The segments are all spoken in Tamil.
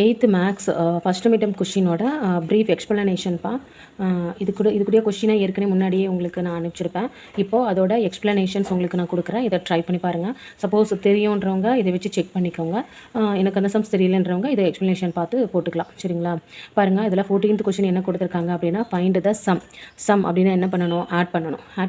8th மேக்ஸ் ஃபஸ்ட்டு மீட்டம் கொஷினோட ப்ரீஃப் எக்ஸ்ப்ளனேஷன்ப்பா. இது கூடிய கொஷினை ஏற்கனவே முன்னாடியே உங்களுக்கு நான் அனுப்பிச்சிருப்பேன். இப்போது அதோட எக்ஸ்ப்ளனேஷன்ஸ் உங்களுக்கு நான் கொடுக்குறேன். இதை ட்ரை பண்ணி பாருங்கள். சப்போஸ் தெரியுன்றவங்க இதை வச்சு செக் பண்ணிக்கோங்க. எனக்கு அந்த சம்ஸ் தெரியலன்றவங்க இதை எக்ஸ்ப்ளனேஷன் பார்த்து போட்டுக்கலாம். சரிங்களா? பாருங்கள், இதில் 14th கொஷின் என்ன கொடுத்துருக்காங்க அப்படின்னா, ஃபைண்ட் த சம் அப்படின்னா என்ன பண்ணணும்? ஆட்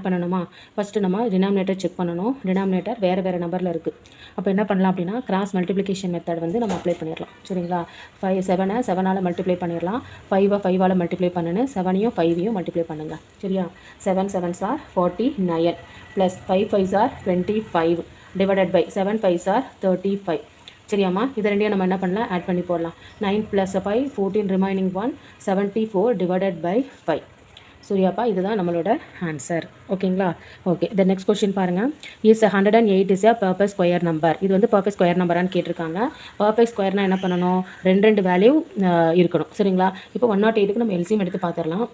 பண்ணணுமா? ஃபஸ்ட்டு நம்ம டினாமினேட்டர் செக் பண்ணணும். டினாமினேட்டர் வேறு நம்பரில் இருக்குது. அப்போ என்ன பண்ணலாம் அப்படின்னா, கிராஸ் மல்டிப்ளிகேஷன் மெத்தட் வந்து நம்ம அப்ளை பண்ணிடலாம். சரிங்களா? 7 7ஆல் மல்டிப்ளை பண்ணிடலாம். 5 5ஆல் மல்டிப்ளை பண்ணணும். 7ஐயும் 5ஐயும் மல்டிப்ளை பண்ணுங்கள். சரியா? 7 7s are 49 plus 5 5s are 25 divided by 7 5s are 35. சரியாம்மா? இது ரெண்டையும் நம்ம என்ன பண்ணலாம்? ஆட் பண்ணி போடலாம். 9 + 5 14 ரிமைனிங் 1 74 டிவைடட் பை 5. சரியாப்பா? இதுதான் நம்மளோட ஆன்சர். ஓகேங்களா? ஓகே. த நெக்ஸ்ட் கொஸ்டின் பாருங்கள். 108 is a perfect square number. இது வந்து பர்ஃபெக்ட் ஸ்கொயர் நம்பரான்னு கேட்டிருக்காங்க. பர்ஃபெக்ட் ஸ்கொயர்னால் என்ன பண்ணணும்? ரெண்டு வேல்யூ இருக்கணும். சரிங்களா? இப்போ 108க்கு நம்ம எல்சிஎம் எடுத்து பார்த்துடலாம்.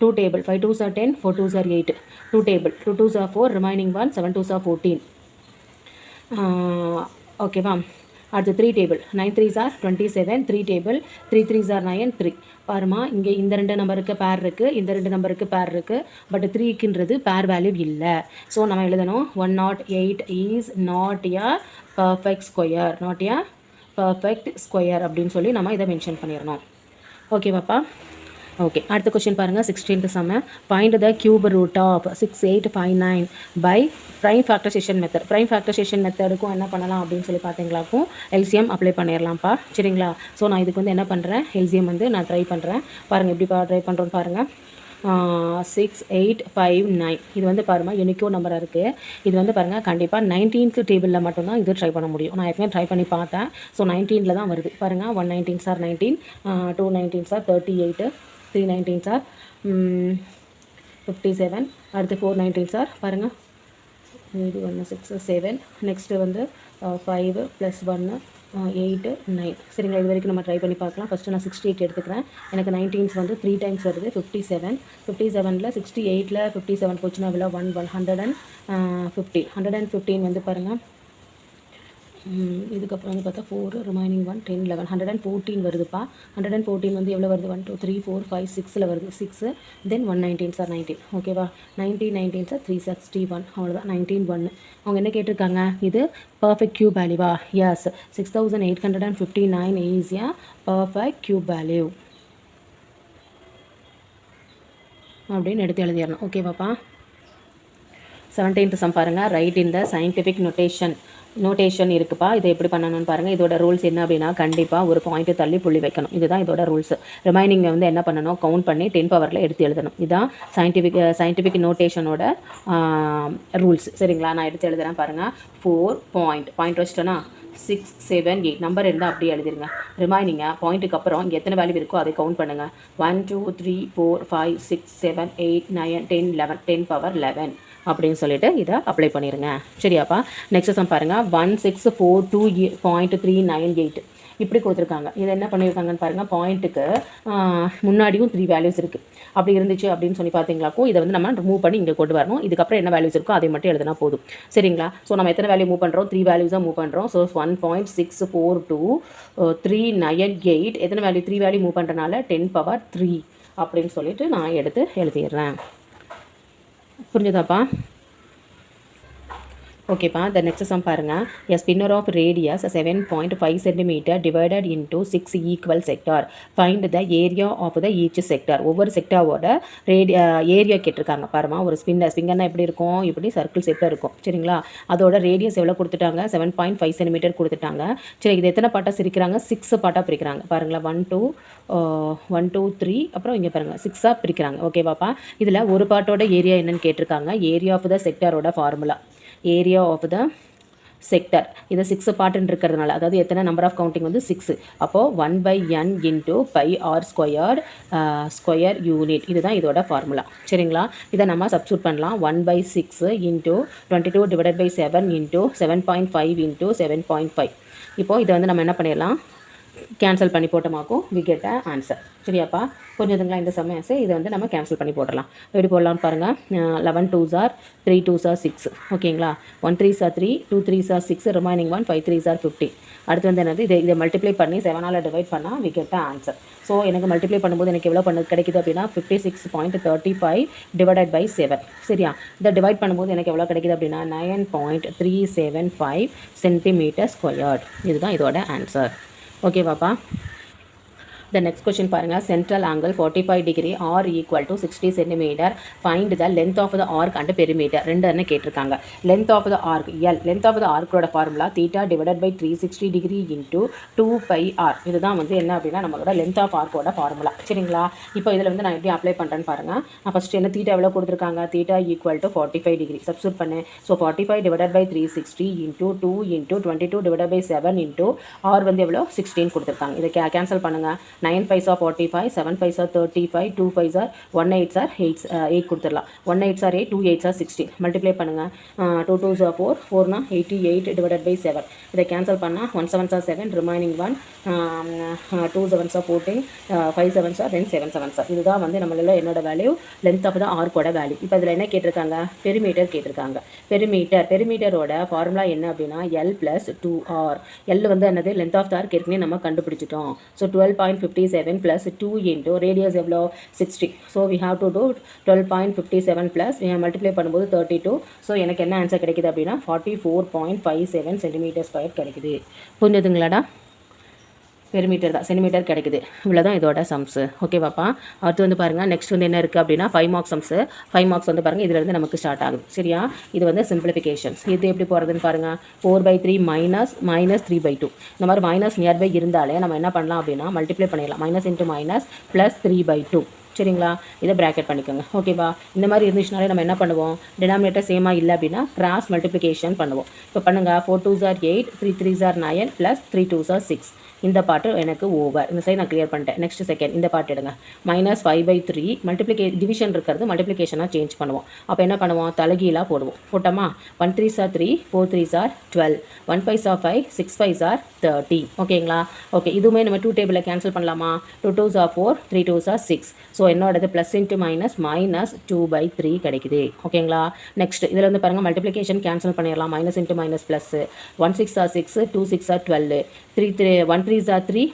2 table 5 2s are 10 4 2s are 8. 2 table 2 2s are 4 remaining 1 7 2s are 14. ஓகேவா? அடுத்து 3 table 9 3s are 27. 3 table 3 3s are 9 3. பாருமா, இங்கே இந்த 2 நம்பருக்கு பேர் இருக்குது, இந்த 2 நம்பருக்கு பேர் இருக்குது. பட் 3க்குன்றது பேர் வேல்யூ இல்லை. ஸோ நம்ம எழுதணும் 108 is not a perfect square அப்படின்னு சொல்லி நம்ம இதை மென்ஷன் பண்ணிடணும். ஓகேவாப்பா? ஓகே. அடுத்த கொஸ்டின் பாருங்கள். 16th sum. Find the cube root of 6859 by prime factorisation method. Prime factorisation மெத்தடுக்கும் என்ன பண்ணலாம் அப்படின்னு சொல்லி பார்த்தீங்களாக்கும் எல்சிஎம் அப்ளை பண்ணிடலாம்ப்பா. சரிங்களா? ஸோ நான் இதுக்கு வந்து என்ன பண்ணுறேன்? எல்சிஎம் வந்து நான் ட்ரை பண்ணுறேன். பாருங்கள் எப்படி ட்ரை பண்ணுறோன்னு பாருங்கள். 6859 இது வந்து பாருங்கள் யூனிக்கோ நம்பராக இருக்குது. இது வந்து பாருங்கள் கண்டிப்பாக 19th டேபிளில் மட்டும்தான் இது ட்ரை பண்ண முடியும். நான் ஏற்கனவே ட்ரை பண்ணி பார்த்தேன். ஸோ 19ல் தான் வருது. பாருங்கள் 119s are 19, 219s are 38, 319s are 57, அடுத்து 419s are பாருங்கள் இது 1 6 7. நெக்ஸ்ட்டு வந்து 5 + 1 8 9. சரிங்களா? இது வரைக்கும் நம்ம ட்ரை பண்ணி பார்க்கலாம். ஃபஸ்ட்டு நான் 68 எடுத்துக்கிறேன். எனக்கு 19s வந்து 3 டைம்ஸ் வருது. 57 57ல் 68ல் 57 போச்சுன்னா இவ்வளோ 115 115 வந்து பாருங்கள். இதுக்கப்புறம் வந்து பார்த்தா 4 ரிமைனிங் 1 10 11 114 வருதுப்பா. 114 வந்து எவ்வளோ வருது? 1 2 3 4 5 6ல் வருது. 6 தென் 119s are 19. ஓகேவா? 19s are 361. அவ்வளோதான். 19 1. அவங்க என்ன கேட்டிருக்காங்க? இது பர்ஃபெக்ட் கியூப் வேல்யூவா? Yes. 6859 is a perfect cube value அப்படின்னு எடுத்து எழுதிடணும். ஓகேவாப்பா? 17th சம் பாருங்கள். Write in the scientific notation இருக்குப்பா. இதை எப்படி பண்ணணும்னு பாருங்கள். இதோட ரூல்ஸ் என்ன அப்படின்னா, கண்டிப்பாக ஒரு பாயிண்ட்டு தள்ளி புள்ளி வைக்கணும். இதுதான் இதோட ரூல்ஸ். ரிமைனிங் வந்து என்ன பண்ணணும்? கவுண்ட் பண்ணி 10 பவரில் எடுத்து எழுதணும். இதுதான் சயின்டிஃபிக் நோட்டேஷனோட ரூல்ஸ். சரிங்களா? நான் எடுத்து எழுதுகிறேன் பாருங்கள். 4 பாயிண்ட் வச்சிட்டோன்னா 6 7 8 நம்பர் இருந்தால் அப்படியே எழுதிருங்க. ரிமைனிங்க பாயிண்ட்டுக்கு அப்புறம் இங்கே எத்தனை வேல்யூ இருக்கோ அதை கவுண்ட் பண்ணுங்கள். 1 2 3 4 5 6 7 8 9 10 11 10 பவர் 11 அப்படின்னு சொல்லிட்டு இதை அப்ளை பண்ணிடுங்க. சரியாப்பா? நெக்ஸ்ட் சம் பாருங்கள். 1642.398 இப்படி கொடுத்துருக்காங்க. இதை என்ன பண்ணியிருக்காங்கன்னு பாருங்கள். பாயிண்ட்டுக்கு முன்னாடியும் 3 வேல்யூஸ் இருக்குது. அப்படி இருந்துச்சு அப்படின்னு சொல்லி பார்த்தீங்களாக்கும் இதை வந்து நம்ம மூவ் பண்ணி இங்கே கொண்டு வரணும். இதுக்கப்புறம் என்ன வேல்யூஸ் இருக்கோ அதை மட்டும் எழுதினா போதும். சரிங்களா? ஸோ நம்ம எத்தனை வேல்யூ மூவ் பண்ணுறோம்? 3 வேல்யூஸாக மூவ் பண்ணுறோம். ஸோ 1.642.398 எத்தனை வேல்யூ? 3 வேல்யூ மூவ் பண்ணுறனால 10 பவர் 3 அப்படின்னு சொல்லிட்டு நான் எடுத்து எழுதிடுறேன். புரிஞ்சுதாப்பா? ஓகேப்பா? த நெக்ஸ்ட் சம் பாருங்கள். A spinner of radius 7.5 cm divided into 6 equal sector. Find the area of the each sector. ஒவ்வொரு செக்டாரோட ஏரியா கேட்டிருக்காங்க. பாருமா, ஒரு ஸ்பின்னர்னா எப்படி இருக்கும்? இப்படி சர்க்கிள் ஷேப்பில் இருக்கும். சரிங்களா? அதோட ரேடியஸ் எவ்வளோ கொடுத்துட்டாங்க? 7.5 cm கொடுத்துட்டாங்க. சரி, இது எத்தனை பாட்டாக பிரிக்கிறாங்க? 6 பாட்டாக பிரிக்கிறாங்க. பாருங்களா, 1 2 3 அப்புறம் இங்கே பாருங்கள் 6ஆக பிரிக்கிறாங்க. ஓகேவாப்பா? இதில் ஒரு பாட்டோட ஏரியா என்னன்னு கேட்டிருக்காங்க. ஏரியா ஆஃப் த செக்டாரோட formula area of the sector. இதை 6 பார்ட்டுன்னு இருக்கிறதுனால, அதாவது எத்தனை நம்பர் ஆஃப் கவுண்டிங் வந்து 6. அப்போது 1/n into πr square unit. இதுதான் இதோட ஃபார்முலா. சரிங்களா? இதை நம்ம சப்ஸ்டியூட் பண்ணலாம். 1/6 into 22 divided by 7 into 7.5 into 7.5. இப்போது இதை வந்து நம்ம என்ன பண்ணிடலாம்? கேன்சல் பண்ணி போட்டோமாக்கும் வி கெட் அ ஆன்சர். சரியாப்பா, புரிஞ்சுதுங்களா? இந்த சமயசை இதை வந்து நம்ம கேன்சல் பண்ணி போடலாம். எப்படி போடலாம்னு பாருங்கள். 11 2s are 3 2s are 6. ஓகேங்களா? 1 3s are 3, 2 3s are 6, remaining 1 5 3s are 50. அடுத்து வந்து என்னது, இதை மல்டிப்ளை பண்ணி 7ஆல் டிவைட் பண்ணால் we get a answer. So எனக்கு மல்டிப்ளை பண்ணும்போது எனக்கு எவ்வளோ கிடைக்குது அப்படின்னா 56.35 டிவைடட் பை 7. சரியா? இதை டிவைட் பண்ணும்போது எனக்கு எவ்வளோ கிடைக்குது அப்படின்னா 9.375 சென்டிமீட்டர் ஸ்கொயர்ட். இதுதான் இதோட ஆன்சர். ஓகேவாப்பா? The next question பாருங்க. Central angle 45 degree or equal to 60 centimeter. Find the length of the arc and perimeter. ரெண்டு என்ன கேட்டிருக்காங்க. Length of the arc L. Length of the arc ஓட formula theta divided by 360 degree into 2 pi r. இதுதான் வந்து என்ன அப்படின்னா நம்மளோட length of arc ஓட ஃபார்முலா. சரிங்களா? இப்போ இதில் வந்து நான் எப்படி அப்ளை பண்ணுறேன்னு பாருங்க. நான் ஃபஸ்ட்டு என்ன தீட்டா எவ்வளோ கொடுத்துருக்காங்க, theta equal to 45 degree substitute பண்ணேன். So 45 divided by 360 into 2 into 22 divided by 7 into r வந்து எவ்வளோ 16 கொடுத்துருக்காங்க. இதை கேன்சல் பண்ணுங்கள். 9 5s are 45, 7 5s are 35, 2 5s are 1 8s are 8 கொடுத்துடலாம். 1 8s are 8, 2 8s are 16. Multiply பண்ணுங்கள். 2 2s are 4, 4னா 88 டிவைடட் பை 7. இதை கேன்சல் பண்ணால் 1 7s are 7, remaining 1, 2 7s are 14, 5 7s are 10, 7 7s are. இதுதான் வந்து நம்மளோட என்னோட வேல்யூ, லென்த் ஆஃப் த ஆர்க்கோட வேல்யூ. இப்போ இதில் என்ன கேட்டிருக்காங்க, பெரிமீட்டர் கேட்டிருக்காங்க. பெரிமீட்டரோட ஃபார்முலா என்ன அப்படின்னா L + 2R. L வந்து என்னது, லென்த் ஆஃப் த ஆர்க் ஏற்கனவே நம்ம கண்டுபிடிச்சிட்டோம். ஸோ 12.57 plus 2 into radius எவ்வளோ 60. So we have to do 12.57 plus multiply பண்ணும்போது 32. ஸோ எனக்கு என்ன ஆன்சர் கிடைக்குது அப்படின்னா 44.57 சென்டிமீட்டர் ஸ்கொயர் கிடைக்குது. புரிஞ்சுதுங்களாடா? பெரிமீட்டர் தான், சென்டிமீட்டர் கிடைக்குது. இவ்வளோ தான் இதோட சம்ஸு. ஓகேவாப்பா? அடுத்து வந்து பாருங்கள். நெக்ஸ்ட் வந்து என்ன இருக்குது அப்படின்னா 5 மார்க்ஸ் சம்ஸு. 5 மார்க்ஸ் வந்து பாருங்கள், இதிலேருந்து நமக்கு ஸ்டார்ட் ஆகுது. சரியா? இது வந்து சிம்பிளிஃபிகேஷன்ஸ். இது எப்படி போகிறதுன்னு பாருங்கள். 4/3 மைனஸ் 3/2. இந்த மாதிரி மைனஸ் நியர்பை இருந்தாலே நம்ம என்ன பண்ணலாம் அப்படின்னா மல்டிப்ளை பண்ணிடலாம். Minus into minus plus 3/2. சரிங்களா? இதை ப்ராக்கெட் பண்ணிக்கோங்க. ஓகேவா? இந்த மாதிரி இருந்துச்சுனாலே நம்ம என்ன பண்ணுவோம், டினாமினேட்டர் சேமாக இல்லை அப்படின்னா கிராஸ் மல்டிப்ளிகேஷன் பண்ணுவோம். இப்போ பண்ணுங்கள். 4 2s are 8, 3 3s are 9 plus 3 2s are 6. இந்த பாட்டு எனக்கு ஓவர். இந்த சைடு நான் கிளியர் பண்ணிட்டேன். நெக்ஸ்ட் செகண்ட் இந்த பாட்டு எடுங்க. -5/3 டிவிஷன் இருக்கிறது மல்டிப்ளிகேஷனாக சேஞ்ச் பண்ணுவோம். அப்போ என்ன பண்ணுவோம், தலைகீழாக போடுவோம். போட்டோமா? 1 3s are 3, 4 3s are 12, 1 5s are 5, 6 5s are 30. ஓகேங்களா? ஓகே, இதுவுமே நம்ம 2 டேபிளில் கேன்சல் பண்ணலாமா? 2 2s are 4, 3 2s are 6. So என்னோடது ப்ளஸ் இன்ட்டு மைனஸ் -2/3 கிடைக்குது. ஓகேங்களா? நெக்ஸ்ட் இதில் வந்து பாருங்கள், மல்டிப்ளிகேஷன் கேன்சல் பண்ணிடலாம். Minus into minus plus. 1 6 are 6, 2 6 are 12, 1 3s are 3,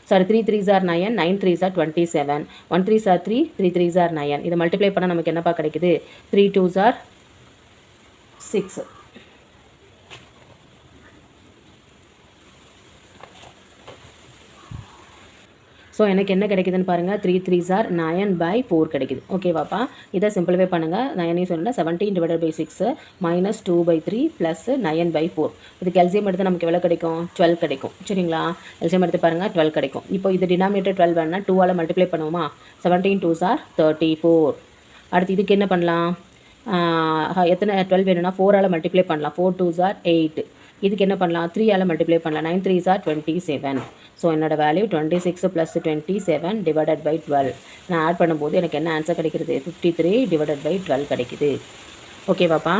sorry 3 3s are 9, 9 3s are 27, 1 3s are 3, 3 3s are 9. இதை மல்டிப்ளை பண்ணால் நமக்கு என்னப்பா கிடைக்குது, 3 2s are 6. ஸோ எனக்கு என்ன கிடைக்குதுன்னு பாருங்கள், 3 3s are 9/4 கிடைக்குது. ஓகேவாப்பா? இதை சிம்பிளிஃபை பண்ணுங்கள். 9 சொன்னால் 17 டிவைடட் பை 6 -2/3 ப்ளஸ் 9/4. இதுக்கு எல்சிஎம் எடுத்து நமக்கு எவ்வளோ கிடைக்கும், 12 கிடைக்கும். சரிங்களா? எல்சிஎம் எடுத்து பாருங்கள், 12 கிடைக்கும். இப்போ இது டினாமினேட்டர் 12 வேணா 2ஆல் மல்டிப்ளை பண்ணுவோமா? 17 2s are 34. அடுத்து இதுக்கு என்ன பண்ணலாம், எத்தனை 12 வேணும்னா 4ஆல் மல்டிப்ளை பண்ணலாம். 4 2s are 8. இதுக்கு என்ன பண்ணலாம், 3ஆல் மல்டிப்ளை பண்ணலாம். 9 3s are 27. ஸோ என்னோட வேல்யூ 26 + 27 டிவைடட் பை 12. நான் ஆட் பண்ணும்போது எனக்கு என்ன ஆன்சர் கிடைக்கிறது, 53 டிவைடட் பை 12 கிடைக்குது. ஓகேவாப்பா?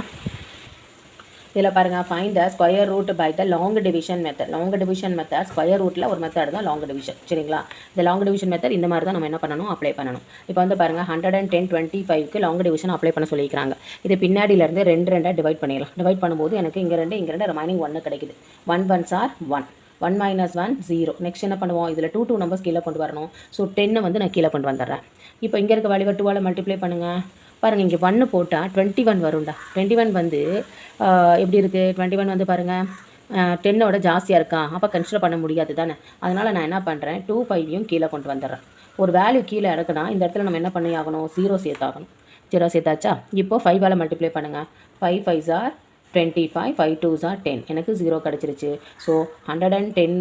இதில் பாருங்கள், find the square root by the long division method. Long division method square ரூட்டில் ஒரு மெத்தட் தான் லாங் டிவிஷன். சரிங்களா? இந்த லாங் டிவிஷன் மெத்தட் இந்த மாதிரி தான் நம்ம என்ன பண்ணணும், அப்ளை பண்ணணும். இப்போ வந்து பாருங்கள், 110 25க்கு லாங் டிவிஷன் அப்ளை பண்ண சொல்லியிருக்காங்க. இது பின்னாடியிலேருந்து 2 2 டிவைட் பண்ணிடலாம். டிவைட் பண்ணும்போது எனக்கு இங்கே 2 ரிமைனிங் 1 கிடைக்குது. 1 1s are 1, 1 - 1 0. நெக்ஸ்ட் என்ன பண்ணுவோம், இதில் 2 நம்பர்ஸ் கீழே கொண்டு வரணும். ஸோ 10 வந்து நான் கீழே கொண்டு வந்துடுறேன். இப்போ இங்கே இருக்க வேல்யூவை 2ஆல் மல்டிப்ளை பண்ணுங்கள். பாருங்கள், இங்கே 1 போட்டால் 21 வரும்டா. 21 வந்து எப்படி இருக்குது, 21 வந்து பாருங்கள் 10ஓட ஜாஸ்தியாக இருக்கா, அப்போ கன்சிடர் பண்ண முடியாது தானே. அதனால் நான் என்ன பண்ணுறேன், 2 5யும் கீழே கொண்டு வந்துடுறேன். ஒரு வேல்யூ கீழே இறக்குனா இந்த இடத்துல நம்ம என்ன பண்ணி ஆகணும், 0 சேர்த்தாகணும். 0 சேர்த்தாச்சா? இப்போ 5ஆல் மல்டிப்ளை பண்ணுங்கள். 5 5s are 25, 5 2s are 10. எனக்கு 0 கிடச்சிருச்சு. ஸோ 110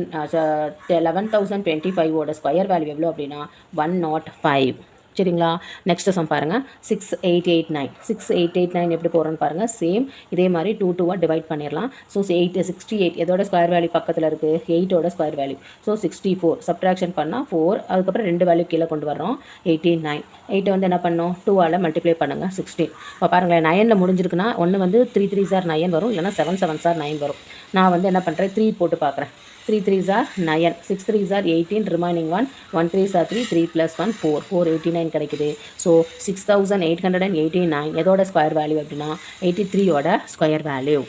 11,025ஓட ஸ்கொயர் வேல்யூ எவ்வளோ அப்படின்னா 105. சரிங்களா? நெக்ஸ்ட் சம் பாருங்கள், 6 8 8 9. 6 8 8 9 எப்படி போகிறோன்னு பாருங்கள். சேம் இதே மாதிரி 2 2ஆக டிவைட் பண்ணிடலாம். ஸோ 68 எதோட ஸ்கொயர் வேல்யூ பக்கத்தில் இருக்குது, 8ஓட ஸ்கொயர் வேல்யூ. ஸோ 64 சப்ட்ராக்ஷன் பண்ணால் 4, அதுக்கப்புறம் 2 வேல்யூ கீழே கொண்டு வரோம். 18 9. 8 வந்து என்ன பண்ணோம், 2ஆல் மல்டிப்ளை பண்ணுங்கள். 16. இப்போ பாருங்களேன், 9ல் முடிஞ்சிருக்குன்னா ஒன்று வந்து 3 3s are 9 வரும், இல்லைனா 7 7s are 9 வரும். நான் வந்து என்ன பண்ணுறேன், 3 போட்டு பார்க்குறேன். 3 3s are 9, 6 3s are 18, remaining 1 3s are 3, 3 plus 1 4, 489 கிடைக்குது. ஸோ 6889 எதோட ஸ்கொயர் வேல்யூ அப்படின்னா 83யோட ஸ்கொயர் வேல்யூ.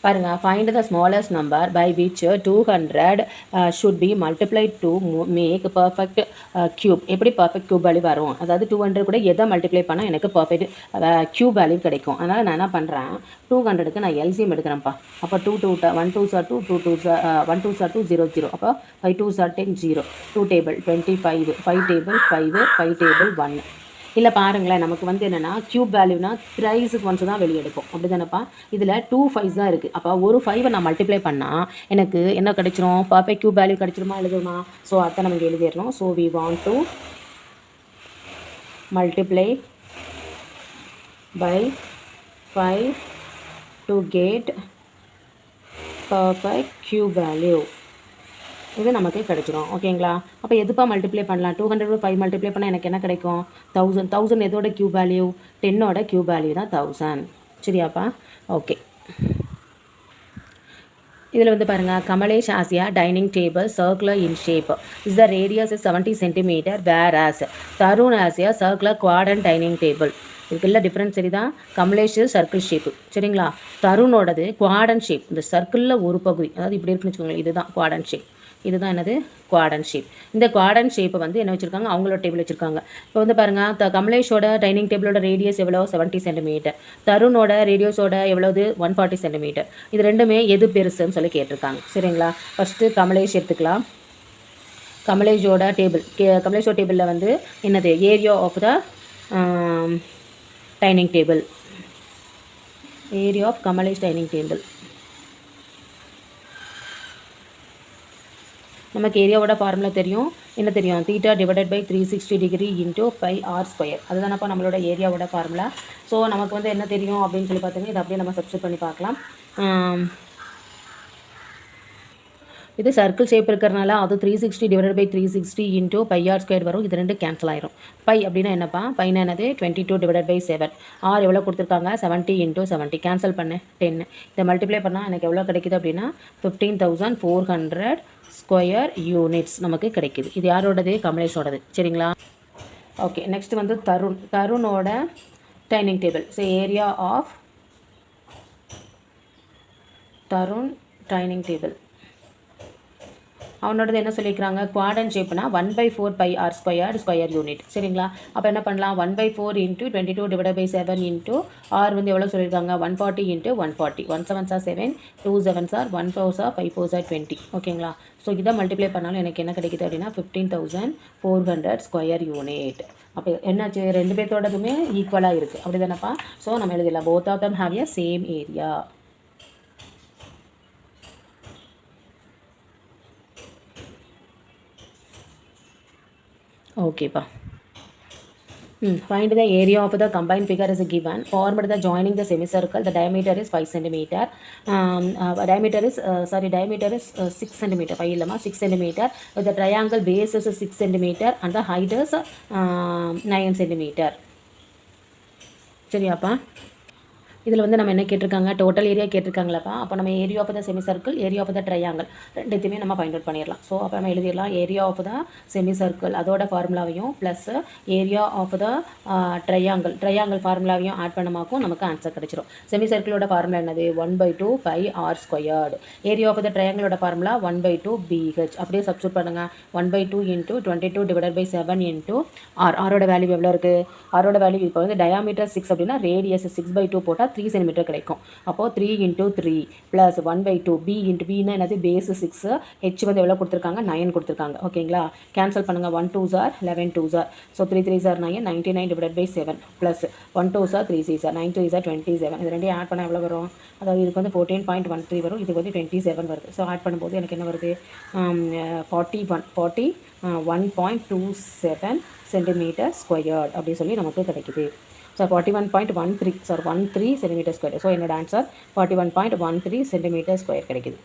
பாருங்க, find the smallest number by which 200 should be multiplied to make perfect cube. எப்படி perfect cube வேல்யூ வரும், அதாவது 200 கூட எதை மல்டிப்ளை பண்ணால் எனக்கு perfect cube வேல்யூ கிடைக்கும். அதனால் நான் என்ன பண்ணுறேன், 200க்கு நான் எல்சிஎம் எடுக்கிறேன்ப்பா. அப்போ 1 2s are 2, 1 2s are 2 0 0. அப்போ 5 2s are 10 0, 2 table 25, 5 table 5, 5 table 1. இல்லை பாருங்களேன், நமக்கு வந்து என்னென்னா க்யூப் வேல்யூனா த்ரைஸுக்கு ஒன்ஸ் தான் வெளியே எடுக்கும், அப்படி தானேப்பா. இதில் 2 5s தான் இருக்குது. அப்போ ஒரு 5 நான் மல்டிப்ளை பண்ணால் எனக்கு என்ன கிடைச்சிரும், பர்ஃபெக்ட் க்யூப் வேல்யூ கிடைச்சிருமா எழுதுமா. ஸோ அதை நமக்கு எழுதிடணும். So we want to multiply by 5 to get perfect cube value. இது நமக்கு கிடைச்சிரும். ஓகேங்களா. அப்போ எதுப்பா மல்டிப்ளை பண்ணலாம், 200 5 மல்டிப்ளை பண்ணால் எனக்கு என்ன கிடைக்கும், 1000. 1000 எதோட க்யூப் வேல்யூ, 10ஓட க்யூப் வேல்யூ தான் 1000. சரியாப்பா. ஓகே, இதில் வந்து பாருங்கள், Kamlesh has a dining table circular in shape is the radius 70 cm, whereas Tarun has a circular quadrant dining table. இதுக்குள்ள டிஃப்ரென்ஸ் சரிதான். கமலேஷ் சர்க்கிள் ஷேப்பு, சரிங்களா. தருணோடது குவாட்ரண்ட் ஷேப், இந்த சர்க்கிளில் ஒரு பகுதி, அதாவது இப்படி இருக்குன்னு வச்சுக்கோங்களேன், இதுதான் குவாட்ரண்ட் ஷேப். இதுதான் என்னது, குவாட்ரண்ட் ஷேப். இந்த குவாட்ரண்ட் ஷேப்பை வந்து என்ன வச்சுருக்காங்க, அவங்களோட டேபிள் வச்சுருக்காங்க. இப்போ வந்து பாருங்கள், கமலேஷோட டைனிங் டேபிளோட ரேடியஸ் எவ்வளோ, 70 cm. தருணோட ரேடியஸோட எவ்வளோது, 140 cm. இது ரெண்டுமே எது பெருசுன்னு சொல்லி கேட்டிருக்காங்க. சரிங்களா. ஃபஸ்ட்டு கமலேஷ் எடுத்துக்கலாம். கமலேஷோட டேபிளில் வந்து என்னது, area of the dining table, area of Kamlesh dining table. நமக்கு ஏரியாவோட ஃபார்முலா தெரியும், என்ன தெரியும், theta divided by 360 degree into pi R square. அதுதானப்பா நம்மளோட ஏரியாவோட ஃபார்முலா. ஸோ நமக்கு வந்து என்ன தெரியும் அப்படின்னு சொல்லி பார்த்தீங்கன்னா, இதை அப்படியே நம்ம சப்ஸ்டிட் பண்ணி பார்க்கலாம். இது சர்க்கிள் ஷேப் இருக்கிறனால அது 360 divided by 360 into pi R square வரும். இது ரெண்டு கேன்சல் ஆயிரும். பை அப்படின்னா என்னப்பா, பைனா என்னது 22 டிவைடட் பை 7. ஆர் எவ்வளோ கொடுத்துருக்காங்க, 70 இன்ட்டு 70. கேன்சல் பண்ணு 10. இதை மல்டிப்ளை பண்ணால் எனக்கு எவ்வளோ கிடைக்குது அப்படின்னா 15,400 ஸ்கொயர் யூனிட்ஸ் நமக்கு கிடைக்குது. இது யாரோடது, கமலேஷோடது. சரிங்களா. ஓகே, நெக்ஸ்ட் வந்து தருணோட dining table. So area of Tarun dining table. அவனோடது என்ன சொல்லியிருக்கிறாங்க, குவாட்ரண்ட் ஷேப்னா 1/4 பை ஆர் ஸ்கொயர் யூனிட். சரிங்களா. அப்போ என்ன பண்ணலாம், 1/4 into 22 divide by 7 into r வந்து எவ்வளோ சொல்லியிருக்காங்க, 140 into 140. 1 7s are 7, 2 7s are 1 4s are 5 4s are 20. ஓகேங்களா. ஸோ இதை மல்டிப்ளை பண்ணாலும் எனக்கு என்ன கிடைக்குது அப்படின்னா 15,400 ஸ்கொயர் யூனிட். அப்போ என்னாச்சு, ரெண்டு பேர்த்தோடதுமே ஈக்குவலாக இருக்குது, அப்படி தானேப்பா. ஸோ நம்ம எழுதிடலாம், both of them have a same area. ஓகேப்பா. Find the area of the combined figure is given. Formed the joining the semicircle. The diameter is 5 cm. Diameter is 6 cm. 5 இல்லமா 6 cm. The triangle base is 6 cm and the height is 9 cm. சரியாப்பா. இதில் வந்து நம்ம என்ன கேட்டிருக்காங்க, டோட்டல் ஏரியா கேட்டிருக்காங்களாப்பா. அப்போ நம்ம area of the semicircle, area of the triangle ரெண்டுத்தையுமே நம்ம ஃபைண்ட் அவுட் பண்ணிடலாம். ஸோ அப்போ நம்ம எழுதிடலாம், area of the semicircle அதோட ஃபார்முலாவையும் plus area of the triangle ஃபார்முலாவையும் ஆட் பண்ணமாக்கும் நமக்கு ஆன்சர் கிடச்சிரும். செமி சர்க்கிளோட ஃபார்முலா என்னது, 1/2 pi r squared. Area of the ட்ரையாங்கிளோட ஃபார்முலா 1/2 BH. அப்படியே சப்ஸ்டியூட் பண்ணுங்கள். 1/2 into 22 divided by 7 into r. ஆரோட வேல்யூ எவ்வளோ இருக்குது, ஆரோட வேல்யூ இப்போ வந்து டயாமீட்டர் 6 அப்படின்னா ரேடியஸ் 6/2 போட்டால் 3 cm கிடைக்கும். அப்போது 3 இன்ட்டு 3 ப்ளஸ் 1/2 பி இன்ட்டு பின்னா என்னது, பேஸ் 6, ஹெச் வந்து எவ்வளோ கொடுத்துருக்காங்க, 9 கொடுத்துருக்காங்க. ஓகேங்களா. கேன்சல் பண்ணுங்கள். 1 2s are 11 2s are. So 3 3s are 9, 99 divide by 7 plus 1 2s are 3 6 are 9 3s are 27. இது ரெண்டையும் ஆட் பண்ணால் எவ்வளோ வரும், அதாவது இதுக்கு வந்து 14.13 வரும், இதுக்கு வந்து 27 வருது. ஸோ ஆட் பண்ணும்போது எனக்கு என்ன வருது, 41.27 சென்டிமீட்டர் ஸ்கொயர் அப்படி சொல்லி நமக்கு கிடைக்குது. So 41.13 cm². ஸோ என்னோட ஆன்சர் 41.13 cm² கிடைக்குது.